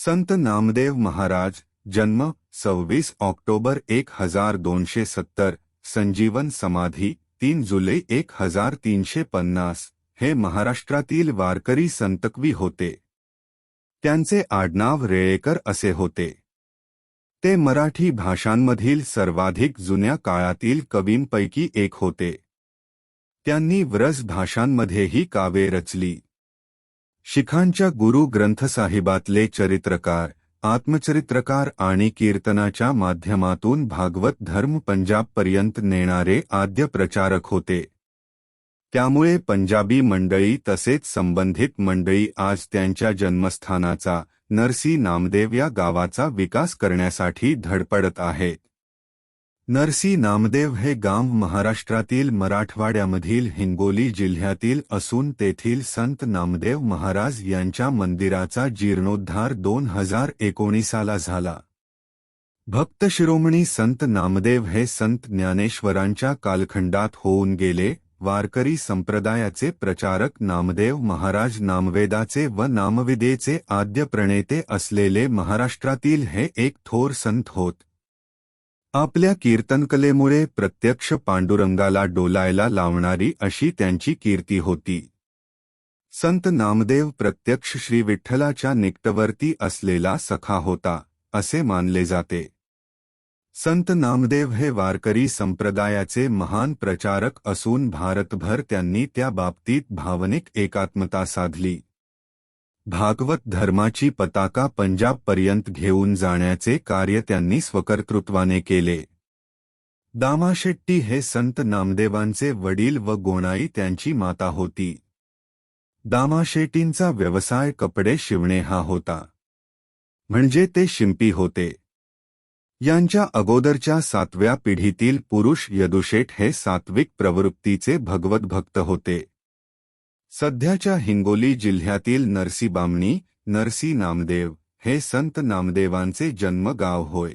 संत नामदेव महाराज जन्म 26 ऑक्टोबर 1270, संजीवन समाधी 3 जुलै 1350 हे महाराष्ट्रातील वारकरी संतकवी होते। त्यांचे आडनाव रेळेकर असे होते। ते मराठी भाषांमधील सर्वाधिक जुन्या काळातील कवींपैकी एक होते। त्यांनी व्रज भाषांमध्येही काव्ये रचली। शिखांच्या गुरु ग्रंथसाहिबातले चरित्रकार, आत्मचरित्रकार आणि कीर्तनाच्या माध्यमातून भागवत धर्म पंजाबपर्यंत नेणारे आद्य प्रचारक होते। त्यामुळे पंजाबी मंडळी तसेच संबंधित मंडळी आज त्यांच्या जन्मस्थानाचा नरसी नामदेव या गावाचा विकास करण्यासाठी धडपडत आहेत। नरसी नामदेव हे गाव महाराष्ट्रातील मराठवाड्यामधील हिंगोली जिल्ह्यातील असून तेथील संत नामदेव महाराज यांच्या मंदिराचा जीर्णोद्धार 2019 झाला। भक्त शिरोमणी संत नामदेव हे संत ज्ञानेश्वरांच्या कालखंडात होऊन गेले। वारकरी संप्रदायाचे प्रचारक नामदेव महाराज नामवेदाचे व नामविदेचे आद्य प्रणेते असलेले महाराष्ट्रातील हे एक थोर संत होत। आपल्या कीर्तनकलेमुळे प्रत्यक्ष पांडुरंगाला डोलायला लावणारी अशी त्यांची कीर्ती होती। संत नामदेव प्रत्यक्ष श्री विठ्ठलाच्या निकटवर्ती असलेला सखा होता असे मानले जाते। संत नामदेव हे वारकरी संप्रदायाचे महान प्रचारक असून भारतभर त्यांनी त्या बाबतीत भावनिक एकात्मता साधली। भागवत धर्माची पताका पंजाबपर्यंत घेऊन जाण्याचे कार्य त्यांनी स्वकर्तृत्वाने केले। दामाशेट्टी हे संत नामदेवांचे वडील व गोणाई त्यांची माता होती। दामाशेट्टींचा व्यवसाय कपडे शिवणे हा होता, म्हणजे ते शिंपी होते। यांच्या अगोदरच्या 7व्या पिढीतील पुरुष यदुशेठ हे सात्विक प्रवृत्तीचे भगवत भक्त होते। सध्याच्या हिंगोली जिल्ह्यातील नरसी बामणी नरसी नामदेव हे संत नामदेवांचे जन्मगाव होय।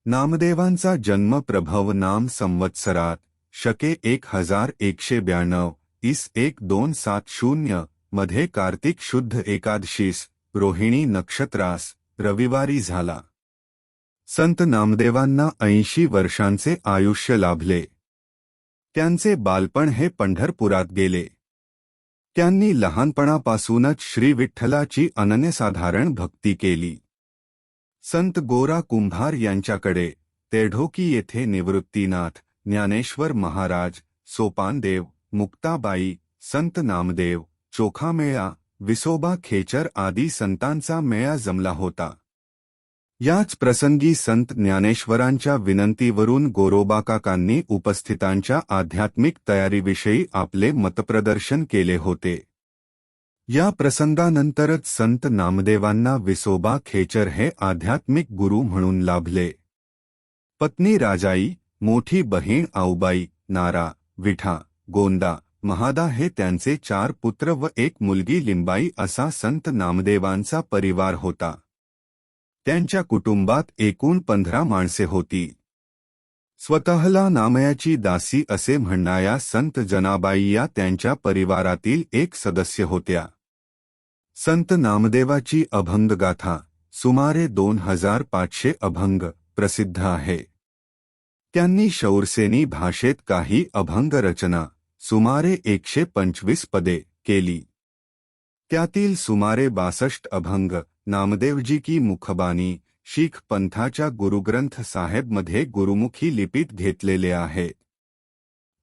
नामदेवांचा जन्म प्रभव नाम संवत्सरात शके 1192 इस 1270 मध्ये कार्तिक शुद्ध एकादशीस रोहिणी नक्षत्रास रविवारी झाला। संत नामदेवांना 80 वर्षांचे आयुष्य लाभले। त्यांचे बालपण हे पंढरपुरात गेले। त्यांनी लहानपणापासूनच श्री विठ्ठलाची अनन्यसाधारण भक्ती केली। संत गोरा कुंभार यांच्याकडे तेढोकी येथे निवृत्तीनाथ, ज्ञानेश्वर महाराज, सोपानदेव, मुक्ताबाई, संत नामदेव, चोखामेळा, विसोबा खेचर आदी संतांचा मेळा जमला होता। याच प्रसंगी संत ज्ञानेश्वरांच्या विनंतीवरून गोरोबाकाकांनी उपस्थितांच्या आध्यात्मिक तयारीविषयी आपले मतप्रदर्शन केले होते। या प्रसंगानंतरच संत नामदेवांना विसोबा खेचर हे आध्यात्मिक गुरु म्हणून लाभले। पत्नी राजाई, मोठी बहीण आऊबाई, नारा, विठा, गोंदा, महादा हे त्यांचे 4 पुत्र व 1 मुलगी लिंबाई असा संत नामदेवांचा परिवार होता। त्यांच्या कुटुंबात एकूण 15 माणसे होती। स्वतःला नामयाची दासी असे म्हणणाऱ्या संत जनाबाई या त्यांच्या परिवारातील एक सदस्य होत्या। संत नामदेवाची अभंगगाथा सुमारे 2500 अभंग प्रसिद्ध आहे। त्यांनी शौरसेनी भाषेत काही अभंग रचना सुमारे 125 पदे केली। त्यातील सुमारे 62 अभंग नामदेवजी की मुखबानी शीख पंथाच्या गुरुग्रंथ साहेबमध्ये गुरुमुखी लिपीत घेतलेले आहेत।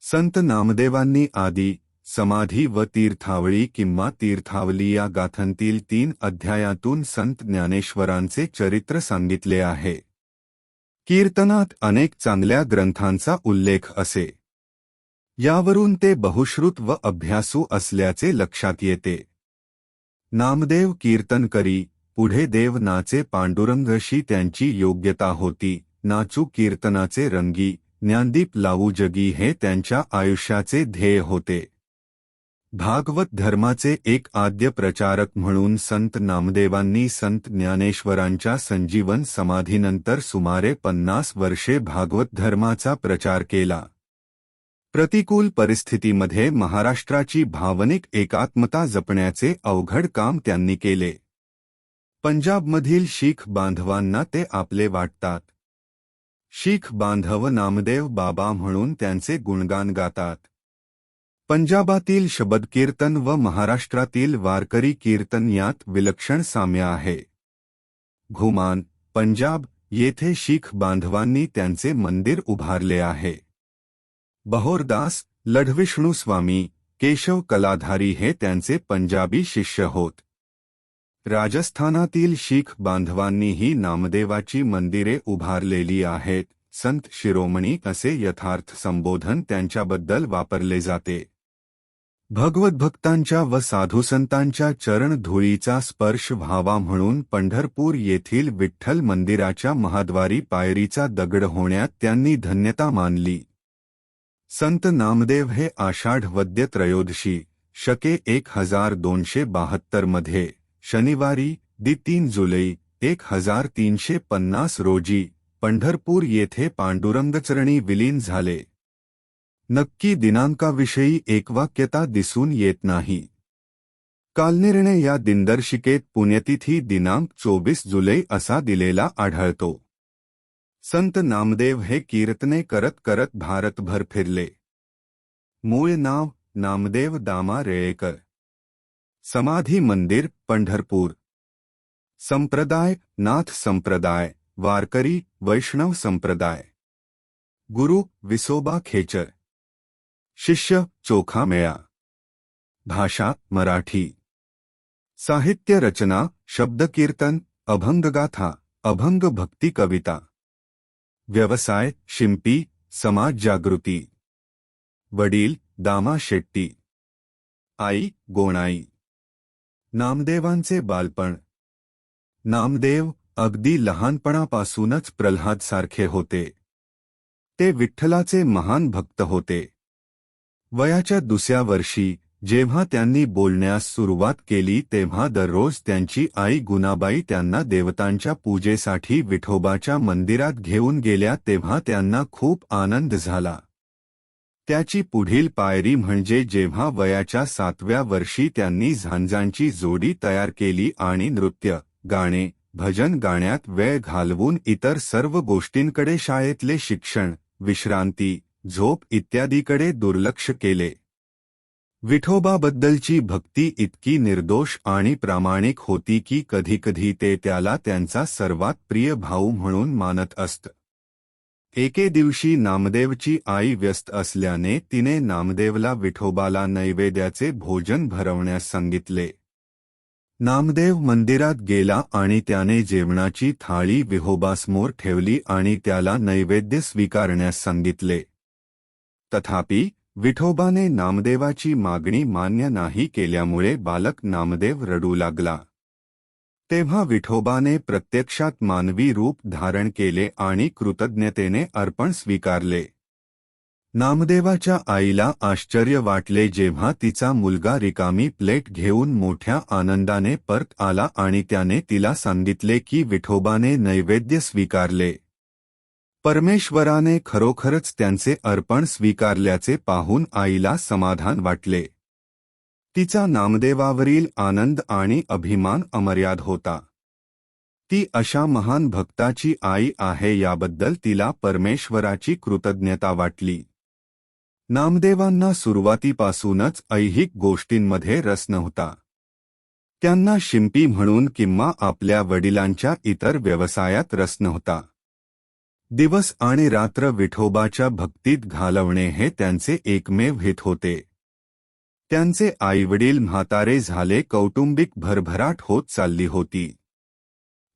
संत नामदेवांनी आदी, समाधी व तीर्थावळी किंवा तीर्थावली या गाथांतील 3 अध्यायातून संत ज्ञानेश्वरांचे चरित्र सांगितले आहे। कीर्तनात अनेक चांगल्या ग्रंथांचा उल्लेख असे। यावरून ते बहुश्रुत व अभ्यासू असल्याचे लक्षात येते। नामदेव कीर्तन करी, पुढे देव नाचे पांडुरंगशी त्यांची योग्यता होती। नाचू कीर्तनाचे रंगी, ज्ञानदीप लावू जगी हे त्यांच्या आयुष्याचे ध्येय होते। भागवत धर्माचे एक आद्य प्रचारक म्हणून संत नामदेवांनी संत ज्ञानेश्वरांच्या संजीवन समाधीनंतर सुमारे 50 वर्षे भागवत धर्माचा प्रचार केला। प्रतिकूल परिस्थितीमध्ये महाराष्ट्राची भावनिक एकात्मता जपण्याचे अवघड काम त्यांनी केले। पंजाबमधील शीख बांधवांना ते आपले वाटतात. शीख बांधव नामदेव बाबा म्हणून त्यांचे गुणगान गातात. पंजाबातील शबद कीर्तन व महाराष्ट्रातील वारकरी कीर्तन यात विलक्षण साम्य आहे. घुमान, पंजाब येथे शीख बांधवांनी त्यांचे मंदिर उभारले आहे. बहोरदास, लढविष्णू स्वामी, केशव कलाधारी हे त्यांचे पंजाबी शिष्य होत. राजस्थानातील शीख बांधवांनीही नामदेवाची मंदिरे उभारलेली आहेत. संत शिरोमणी असे यथार्थ संबोधन त्यांच्याबद्दल वापरले जाते. भगवद्भक्तांच्या व साधुसंतांच्या चरणधुळीचा स्पर्श व्हावा म्हणून पंढरपूर येथील विठ्ठल मंदिराच्या महाद्वारी पायरीचा दगड होण्यात त्यांनी धन्यता मानली. संत नामदेव हे आषाढ वद्य त्रयोदशी शके 1272 मध्ये शनिवारी दि 3 जुलै 1350 रोजी पंढरपूर येथे पांडुरंगचरणी विलीन झाले. नक्की दिनांकाविषयी एकवाक्यता दिसून येत नाही. कालनिर्णय या दिनदर्शिकेत पुण्यतिथी दिनांक 24 जुलै असा दिलेला आढळतो. संत नामदेव हे कीर्तने करत करत भारतभर फिरले. मूळ नाव नामदेव दामा रेळेकर. समाधी मंदिर पंढरपूर. संप्रदाय नाथ संप्रदाय, वारकरी वैष्णव संप्रदाय. गुरु विसोबा खेचर. शिष्य चोखा मेळा. भाषा मराठी. साहित्य रचना शब्दकीर्तन, अभंगगाथा, अभंग भक्ती कविता. व्यवसाय शिंपी, समाज जागृती. वडील दामा शेट्टी. आई गोणाई. नामदेवांचे बालपण. नामदेव अगदी लहानपणापासूनच प्रल्हादसारखे होते. ते विठ्ठलाचे महान भक्त होते. वयाच्या 2व्या वर्षी जेव्हा त्यांनी बोलण्यास सुरुवात केली तेव्हा दररोज त्यांची आई गुणाबाई त्यांना देवतांच्या पूजेसाठी विठोबाच्या मंदिरात घेऊन गेल्या तेव्हा त्यांना खूप आनंद झाला. त्याची पुढील पायरी म्हणजे जेव्हा वयाच्या 7व्या वर्षी त्यांनी झांजांची जोडी तयार केली आणि नृत्य, गाणे, भजन गाण्यात वेळ घालवून इतर सर्व गोष्टींकडे शाळेतले शिक्षण, विश्रांती, झोप इत्यादीकडे दुर्लक्ष केले. विठोबाबद्दलची भक्ती इतकी निर्दोष आणि प्रामाणिक होती की कधीकधी ते त्याला त्यांचा सर्वात प्रिय भाऊ म्हणून मानत असत. एके दिवशी नामदेवची आई व्यस्त असल्याने तिने नामदेवला विठोबाला नैवेद्याचे भोजन भरवण्यास सांगितले. नामदेव मंदिरात गेला आणि त्याने जेवणाची थाळी विठोबासमोर ठेवली आणि त्याला नैवेद्य स्वीकारण्यास सांगितले. तथापि विठोबाने नामदेवाची मागणी मान्य नाही केल्यामुळे बालक नामदेव रडू लागला. तेव्हा विठोबाने प्रत्यक्षात मानवी रूप धारण केले आणि कृतज्ञतेने अर्पण स्वीकारले. नामदेवाच्या आईला आश्चर्य वाटले जेव्हा तिचा मुलगा रिकामी प्लेट घेऊन मोठ्या आनंदाने परत आला आणि त्याने तिला सांगितले की विठोबाने नैवेद्य स्वीकारले. परमेश्वराने खरोखरच त्यांचे अर्पण स्वीकारल्याचे पाहून आईला समाधान वाटले. तिचा नामदेवावरील आनंद आणि अभिमान अमर्याद होता. ती अशा महान भक्ताची आई आहे याबद्दल तिला परमेश्वराची कृतज्ञता वाटली. नामदेवांना सुरुवातीपासूनच ऐहिक गोष्टींमध्ये रस नव्हता. त्यांना शिंपी म्हणून किंवा आपल्या वडिलांच्या इतर व्यवसायात रस नव्हता. दिवस आणि रात्र विठोबाच्या भक्तीत घालवणे हे त्यांचे एकमेव हित होते. त्यांचे आईवडील म्हातारे झाले, कौटुंबिक भरभराट होत चालली होती.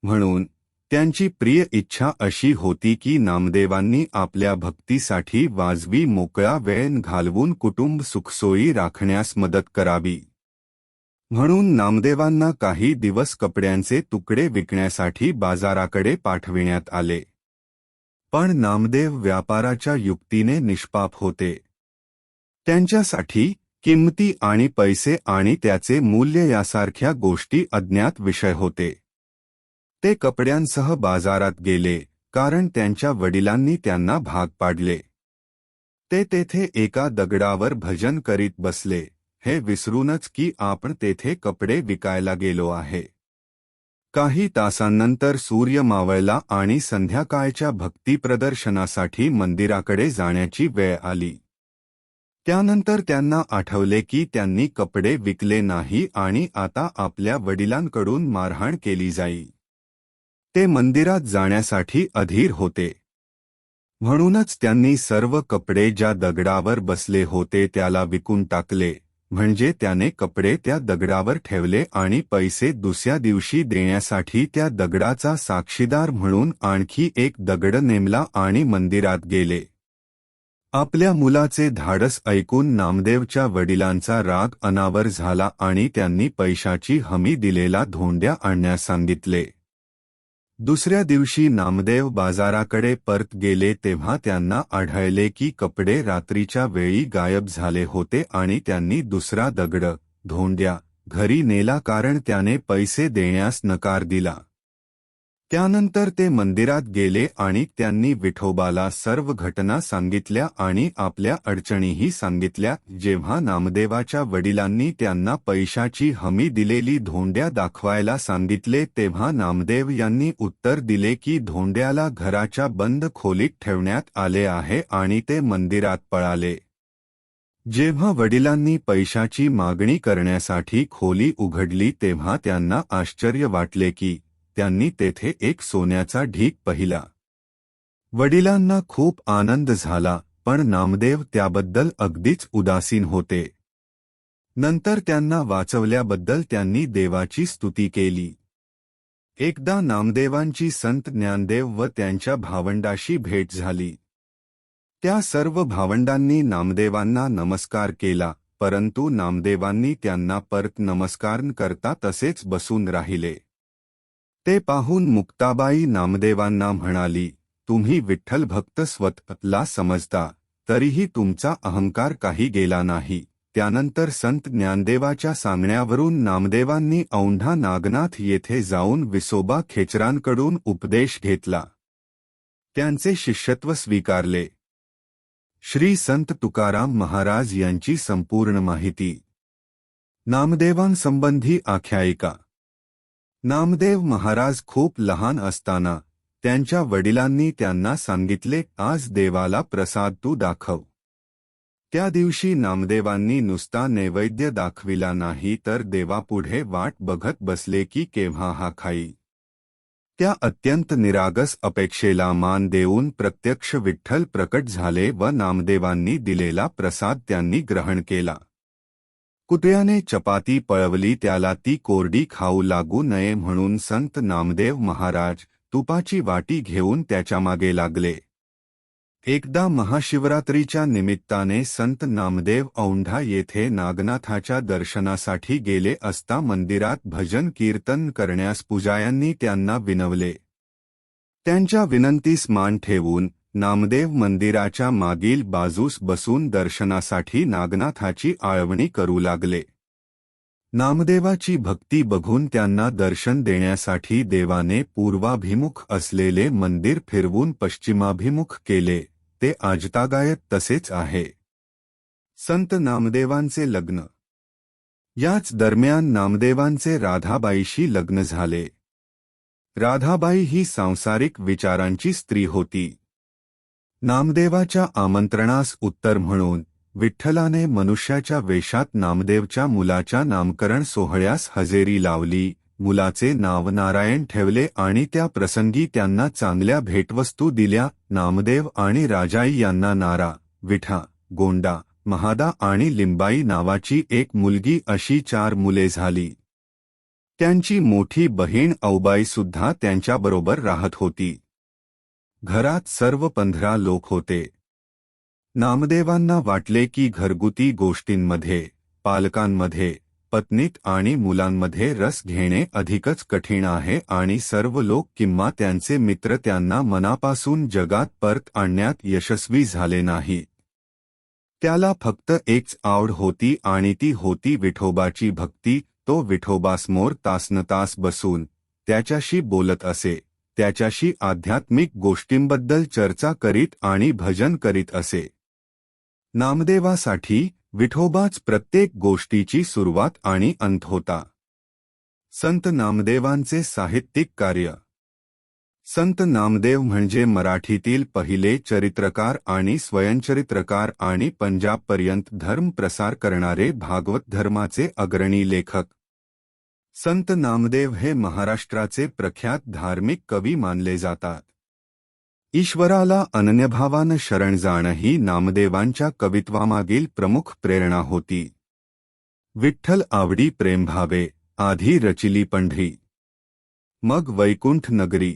म्हणून त्यांची प्रिय इच्छा अशी होती की नामदेवांनी आपल्या भक्तीसाठी वाजवी मोकळा वेळ घालवून कुटुंब सुखसोयी राखण्यास मदत करावी. म्हणून नामदेवांना काही दिवस कपड्यांचे तुकडे विकण्यासाठी बाजाराकडे पाठविण्यात आले. पण नामदेव व्यापाराच्या युक्तीने निष्पाप होते. त्यांच्यासाठी किंमती आणि पैसे आणि त्याचे मूल्य यासारख्या गोष्टी अज्ञात विषय होते. ते कपड्यांसह बाजारात गेले कारण त्यांच्या वडिलांनी त्यांना भाग पाडले. ते तेथे एका दगडावर भजन करीत बसले, हे विसरूनच की आपण तेथे कपडे विकायला गेलो आहे. काही तासांनंतर सूर्य मावळला आणि संध्याकाळच्या भक्ती प्रदर्शनासाठी मंदिराकडे जाण्याची वेळ आली. त्यानंतर त्यांना आठवले की त्यांनी कपडे विकले नाही आणि आता आपल्या वडिलांकडून मारहाण केली जाईल. ते मंदिरात जाण्यासाठी अधीर होते. म्हणूनच त्यांनी सर्व कपडे ज्या दगडावर बसले होते त्याला विकून टाकले, म्हणजे त्याने कपडे त्या दगडावर ठेवले आणि पैसे दुसऱ्या दिवशी देण्यासाठी त्या दगडाचा साक्षीदार म्हणून आणखी एक दगड नेमला आणि मंदिरात गेले. आपल्या मुलाचे धाडस ऐकून नामदेवच्या वडिलांचा राग अनावर झाला आणि त्यांनी पैशाची हमी दिलेला धोंड्या आणण्यास सांगितले. दुसऱ्या दिवशी नामदेव बाजाराकडे परत गेले तेव्हा त्यांना आढळले की कपडे रात्रीच्या वेळी गायब झाले होते आणि त्यांनी दुसरा दगड, धोंड्या, घरी नेला कारण त्याने पैसे देण्यास नकार दिला. त्यानंतर ते मंदिरात गेले आणि त्यांनी विठोबाला सर्व घटना सांगितल्या आणि आपल्या अडचणीही सांगितल्या. जेव्हा नामदेवाच्या वडिलांनी त्यांना पैशाची हमी दिलेली धोंड्या दाखवायला सांगितले तेव्हा नामदेव यांनी उत्तर दिले की धोंड्याला घराच्या बंद खोलीत ठेवण्यात आले आहे आणि ते मंदिरात पळाले. जेव्हा वडिलांनी पैशाची मागणी करण्यासाठी खोली उघडली तेव्हा त्यांना आश्चर्य वाटले की त्यांनी तेथे एक सोन्याचा ढीग पाहिला. वडिलांना खूप आनंद झाला, पण नामदेव त्याबद्दल अगदीच उदासीन होते. नंतर त्यांना वाचवल्याबद्दल त्यांनी देवाची स्तुती केली. एकदा नामदेवांची संत ज्ञानदेव व त्यांच्या भावंडाशी भेट झाली. त्या सर्व भावंडांनी नामदेवांना नमस्कार केला, परंतु नामदेवांनी त्यांना परत नमस्कार न करता तसेच बसून राहिले. ते पाहून मुक्ताबाई नामदेवांना म्हणाली, तुम्ही विठ्ठल भक्त स्वतःला समजता, तरीही तुमचा अहंकार काही गेला नाही. त्यानंतर संत ज्ञानदेवाच्या सांगण्यावरून नामदेवांनी औंढा नागनाथ येथे जाऊन विसोबा खेचरांकडून उपदेश घेतला. त्यांचे शिष्यत्व स्वीकारले. श्री संत तुकाराम महाराज यांची संपूर्ण माहिती. नामदेवांसंबंधी आख्यायिका. नामदेव महाराज खूप लहान असताना त्यांच्या वडिलांनी त्यांना सांगितले, आज देवाला प्रसाद तू दाखव. त्या दिवशी नामदेवांनी नुसता नैवेद्य दाखविला नाही तर देवापुढे वाट बघत बसले की केव्हा हा खाई. त्या अत्यंत निरागस अपेक्षेला मान देऊन प्रत्यक्ष विठ्ठल प्रकट झाले व नामदेवांनी दिलेला प्रसाद त्यांनी ग्रहण केला. कुत्र्याने चपाती पळवली त्याला ती कोरडी खाऊ लागू नये म्हणून संत नामदेव महाराज तुपाची वाटी घेऊन त्याच्यामागे लागले. एकदा महाशिवरात्रीच्या निमित्ताने संत नामदेव औंढा येथे नागनाथाच्या दर्शनासाठी गेले असता मंदिरात भजन कीर्तन करण्यास पुजाऱ्यांनी त्यांना विनवले. त्यांच्या विनंतीस मान ठेवून नामदेव मंदिराच्या मागील बाजूस बसून दर्शनासाठी नागनाथाची आळवणी करू लागले. नामदेवाची भक्ती बघून त्यांना दर्शन देण्यासाठी देवाने पूर्वाभिमुख असलेले मंदिर फिरवून पश्चिमाभिमुख केले. ते आजतागायत तसेच आहे. संत नामदेवांचे लग्न. याच दरम्यान नामदेवांचे राधाबाईशी लग्न झाले. राधाबाई ही सांसारिक विचारांची स्त्री होती. नामदेवाच्या आमंत्रणास उत्तर म्हणून विठ्ठलाने मनुष्याच्या वेशात नामदेवच्या मुलाच्या नामकरण सोहळ्यास हजेरी लावली. मुलाचे नाव नारायण ठेवले आणि त्या प्रसंगी त्यांना चांगल्या भेटवस्तू दिल्या. नामदेव आणि राजाई यांना नारा, विठा, गोंडा, महादा आणि लिंबाई नावाची एक मुलगी अशी 4 मुले झाली. त्यांची मोठी बहीण औबाई सुद्धा त्यांच्याबरोबर राहत होती. घरात सर्व 15 लोक होते. नामदेवांना वाटले की घरगुती गोष्टींमध्ये, पालकांमध्ये, पत्नीत आणि मुलांमध्ये रस घेणे अधिकच कठीण आहे आणि सर्व लोक किंवा त्यांचे मित्र त्यांना मनापासून जगात परत आणण्यात यशस्वी झाले नाहीत. त्याला फक्त एकच आवड होती आणि ती होती विठोबाची भक्ती. तो विठोबासमोर तासनतास बसून त्याच्याशी बोलत असे, त्याच्याशी आध्यात्मिक गोष्टींबद्दल चर्चा करीत आणि भजन करीत असे. नामदेवासाठी विठोबाच प्रत्येक गोष्टीची सुरुवात आणि अंत होता. संत नामदेवांचे साहित्यिक कार्य. संत नामदेव म्हणजे मराठीतील पहिले चरित्रकार आणि स्वयंचरित्रकार आणि पंजाबपर्यंत धर्म प्रसार करणारे भागवत धर्माचे अग्रणी लेखक. संत नामदेव हे महाराष्ट्राचे प्रख्यात धार्मिक कवी मानले जातात. ईश्वराला अनन्यभावानं शरण जाणं ही नामदेवांच्या कवित्वामागील प्रमुख प्रेरणा होती. विठ्ठल आवडी प्रेमभावे, आधी रचिली पंढरी, मग वैकुंठ नगरी,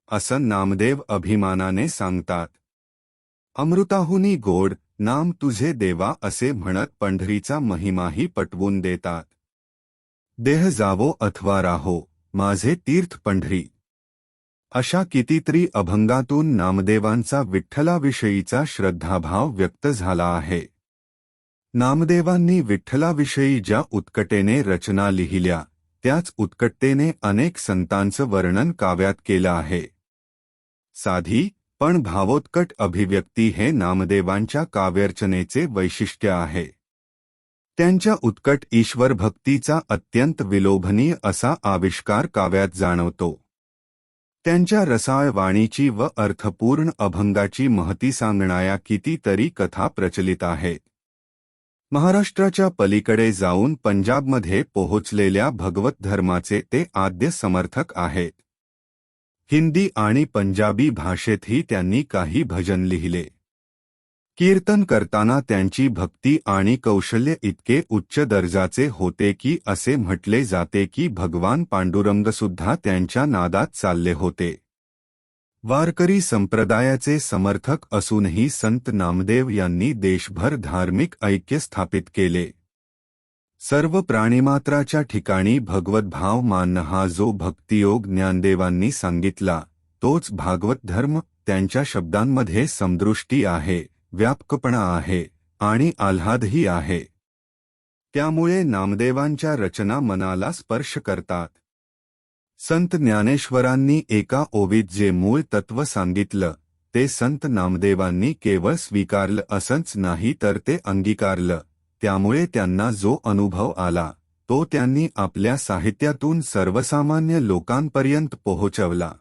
असं नामदेव अभिमानाने सांगतात. अमृताहुनी गोड नाम तुझे देवा असे म्हणत पंढरीचा महिमाही पटवून देतात. देह जावो अथवा राहो, माझे तीर्थ पंढरी, अशा कितीतरी अभंगातून नामदेवांचा विठ्ठलाविषयीचा श्रद्धाभाव व्यक्त झाला आहे. नामदेवांनी विठ्ठलाविषयी ज्या उत्कटेने रचना लिहिल्या, त्याच उत्कटतेने अनेक संतांचं वर्णन काव्यात केलं आहे. साधी पण भावोत्कट अभिव्यक्ती हे नामदेवांच्या काव्यरचनेचे वैशिष्ट्य आहे. त्यांच्या उत्कट ईश्वरभक्तीचा अत्यंत विलोभनीय असा आविष्कार काव्यात जाणवतो. त्यांच्या रसाळ वाणीची व अर्थपूर्ण अभंगाची महती सांगणाऱ्या कितीतरी कथा प्रचलित आहेत. महाराष्ट्राच्या पलीकडे जाऊन पंजाबमध्ये पोहोचलेल्या भगवत धर्माचे ते आद्य समर्थक आहेत. हिंदी आणि पंजाबी भाषेतही त्यांनी काही भजन लिहिले. कीर्तन करताना त्यांची भक्ती आणि कौशल्य इतके उच्च दर्जाचे होते की असे म्हटले जाते की भगवान पांडुरंगसुद्धा त्यांच्या नादात चालले होते. वारकरी संप्रदायाचे समर्थक असूनही संत नामदेव यांनी देशभर धार्मिक ऐक्य स्थापित केले. सर्व प्राणिमात्राच्या ठिकाणी भगवद्भाव मानणं हा जो भक्तियोग ज्ञानदेवांनी सांगितला, तोच भागवत धर्म. त्यांच्या शब्दांमध्ये समदृष्टी आहे, व्यापकपणा आहे आणि आल्हादही आहे. त्यामुळे नामदेवांच्या रचना मनाला स्पर्श करतात. संत ज्ञानेश्वरांनी एका ओवीत जे मूळ तत्व सांगितलं, ते संत नामदेवांनी केवळ स्वीकारलं असंच नाही तर ते अंगीकारलं. त्यामुळे त्यांना जो अनुभव आला, तो त्यांनी आपल्या साहित्यातून सर्वसामान्य लोकांपर्यंत पोहोचवला.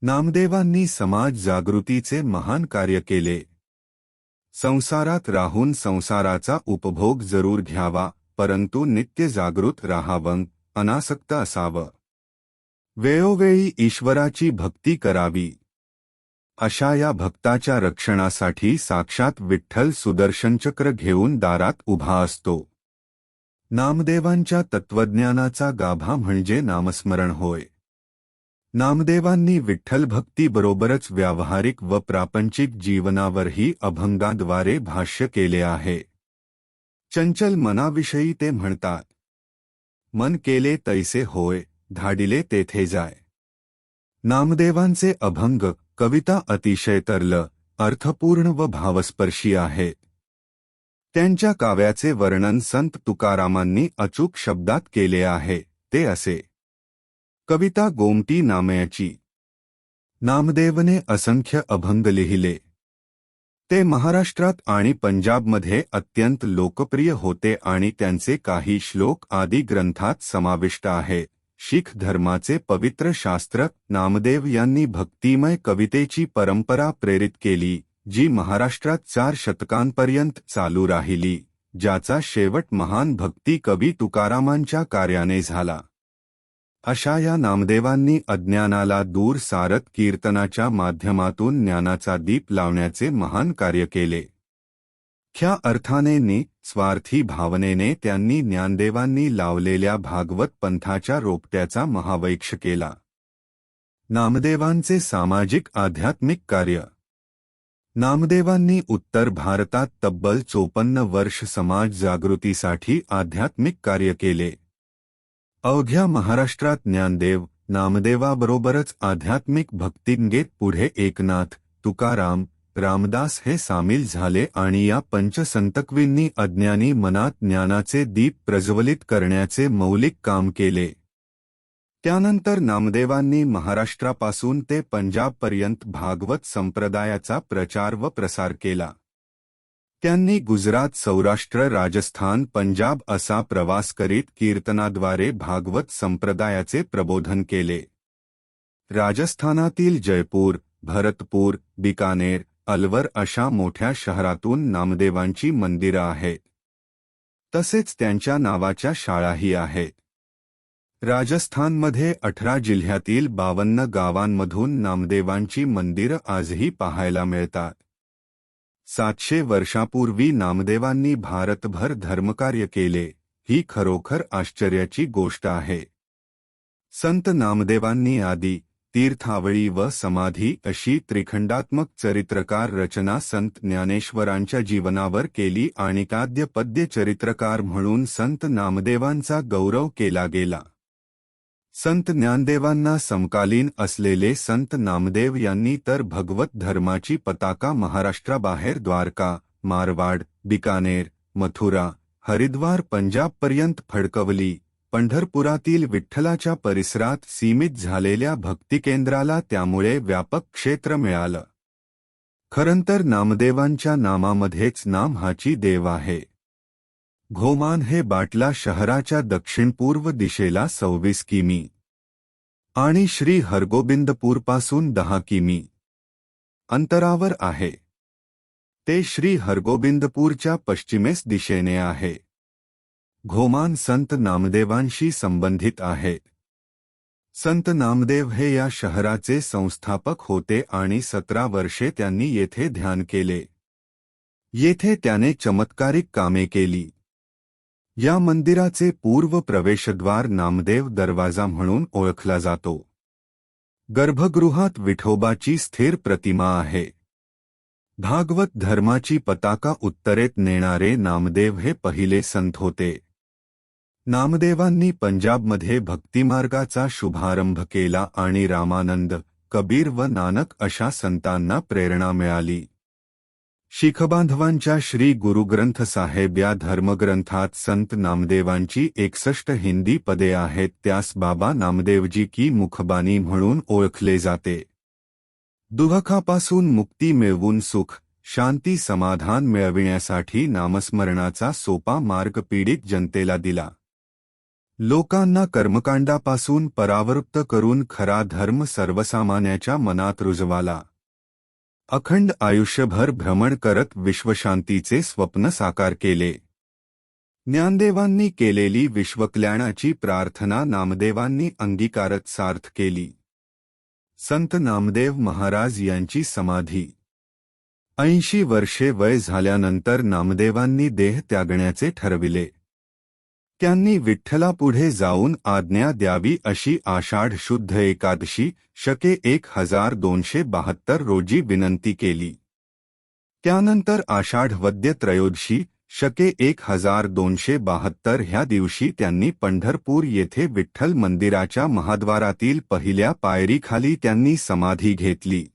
नामदेवांनी समाज जागृतीचे महान कार्य केले. संसारात राहून संसाराचा उपभोग जरूर घ्यावा, परंतु नित्य जागृत राहावं, अनासक्त असावं. वेळोवेळी ईश्वराची भक्ती करावी. अशा या भक्ताच्या रक्षणासाठी साक्षात विठ्ठल सुदर्शनचक्र घेऊन दारात उभा असतो. नामदेवांच्या तत्वज्ञानाचा गाभा म्हणजे नामस्मरण होय. नामदेवांनी विठ्ठल भक्तीबरोबरच व्यावहारिक व प्रापंचिक जीवनावरही अभंगाद्वारे भाष्य केले आहे. चंचल मनाविषयी ते म्हणतात, मन केले तैसे होय, धाडिले तेथे जाय. नामदेवांचे अभंग कविता अतिशय तरल, अर्थपूर्ण व भावस्पर्शी आहेत. त्यांच्या काव्याचे वर्णन संत तुकारामांनी अचूक शब्दात केले आहे. ते असे: कविता गोमटी नामयाची. नामदेवने असंख्य अभंग लिहिले. ते महाराष्ट्रात आणि पंजाबमध्ये अत्यंत लोकप्रिय होते आणि त्यांचे काही श्लोक आदी ग्रंथात समाविष्ट आहेत. शीख धर्माचे पवित्र शास्त्र. नामदेव यांनी भक्तिमय कवितेची परंपरा प्रेरित केली, जी महाराष्ट्रात 4 शतकांपर्यंत चालू राहिली, ज्याचा शेवट महान भक्ती कवी तुकारामांच्या कार्याने झाला. अशा या नामदेवांनी अज्ञानाला दूर सारत कीर्तनाच्या माध्यमातून ज्ञानाचा दीप लावण्याचे महान कार्य केले. ख्या अर्थाने स्वार्थी भावनेने त्यांनी ज्ञानदेवांनी लावलेल्या भागवत पंथाच्या रोपट्याचा महावैक्ष केला. नामदेवांचे सामाजिक आध्यात्मिक कार्य. नामदेवांनी उत्तर भारतात तब्बल 54 वर्ष समाज जागृतीसाठी आध्यात्मिक कार्य केले. अवघ्या महाराष्ट्रात ज्ञानदेव, नामदेवाबरोबरच आध्यात्मिक भक्तिगीत पुढे एकनाथ, तुकाराम, रामदास हे सामील झाले आणि या पंचसंतकवींनी अज्ञानी मनात ज्ञानाचे दीप प्रज्वलित करण्याचे मौलिक काम केले. त्यानंतर नामदेवांनी महाराष्ट्रापासून ते पंजाबपर्यंत भागवत संप्रदायाचा प्रचार व प्रसार केला. त्यांनी गुजरात, सौराष्ट्र, राजस्थान, पंजाब असा प्रवास करीत कीर्तनाद्वारे भागवत संप्रदायाचे प्रबोधन केले. राजस्थानातील जयपूर, भरतपूर, बिकानेर, अलवर अशा मोठ्या शहरातून नामदेवांची मंदिरं आहेत. तसेच त्यांच्या नावाच्या शाळाही आहेत. राजस्थानमध्ये 18 जिल्ह्यातील 52 गावांमधून नामदेवांची मंदिरं आजही पाहायला मिळतात. 700 वर्षापूर्वी नामदेवांनी भारतभर धर्मकार्य केले, ही खरोखर आश्चर्याची गोष्ट आहे. संत नामदेवांनी आदी, तीर्थावळी व समाधी अशी त्रिखंडात्मक चरित्रकार रचना संत ज्ञानेश्वरांच्या जीवनावर केली आणि काद्य पद्य चरित्रकार म्हणून संत नामदेवांचा गौरव केला गेला. संत ज्ञानदेवांना समकालीन असलेले संत नामदेव यांनी तर भगवत धर्माची पताका महाराष्ट्राबाहेर द्वारका, मारवाड, बिकानेर, मथुरा, हरिद्वार, पंजाबपर्यंत फडकवली. पंढरपुरातील विठ्ठलाच्या परिसरात सीमित झालेल्या भक्तिकेंद्राला त्यामुळे व्यापक क्षेत्र मिळालं. खरंतर नामदेवांच्या नामामध्येच नाम हाची देव आहे. घोमान हे बाटला शहराच्या दक्षिणपूर्व दिशेला 26 किमी आणि श्री हरगोबिंदपूरपासून 10 किमी अंतरावर आहे. ते श्री हरगोबिंदपूरच्या पश्चिमेस दिशेने आहे. घोमान संत नामदेवांशी संबंधित आहेत. संत नामदेव हे या शहराचे संस्थापक होते आणि 17 वर्षे त्यांनी येथे ध्यान केले. येथे त्याने चमत्कारिक कामे केली. या मंदिराचे पूर्व प्रवेशद्वार नामदेव दरवाजा म्हणून ओळखला जातो. गर्भगृहात विठोबाची स्थिर प्रतिमा आहे. भागवत धर्माची पताका उत्तरेत नेणारे नामदेव हे पहिले संत होते. नामदेवांनी पंजाबमध्ये भक्तिमार्गाचा शुभारंभ केला आणि रामानंद, कबीर व नानक अशा संतांना प्रेरणा मिळाली. शीखबांधवांच्या श्री गुरुग्रंथ साहेब या धर्मग्रंथात संत नामदेवांची 61 हिंदी पदे आहेत. त्यास बाबा नामदेवजी की मुखबानी म्हणून ओळखले जाते. दुःखापासून मुक्ती मिळवून सुख, शांती, समाधान मिळविण्यासाठी नामस्मरणाचा सोपा मार्ग पीडित जनतेला दिला. लोकांना कर्मकांडापासून परावृत्त करून खरा धर्म सर्वसामान्याच्या मनात रुजवाला. अखंड आयुष्यभर भ्रमण करत विश्वशांतीचे स्वप्न साकार केले. ज्ञानदेवांनी केलेली विश्वकल्याणाची प्रार्थना नामदेवांनी अंगीकारत सार्थ केली. संत नामदेव महाराज यांची समाधी 80 वर्षे वय झाल्यानंतर नामदेवांनी देह त्यागण्याचे ठरविले. त्यांनी विठ्ठलापुढे जाऊन आज्ञा द्यावी अशी आषाढ शुद्ध एकादशी शके 1272 रोजी विनंती केली. त्यानंतर आषाढ वद्य त्रयोदशी शके 1272 ह्या दिवशी त्यांनी पंढरपूर येथे विठ्ठल मंदिराच्या महाद्वारातील पहिल्या पायरीखाली त्यांनी समाधी घेतली.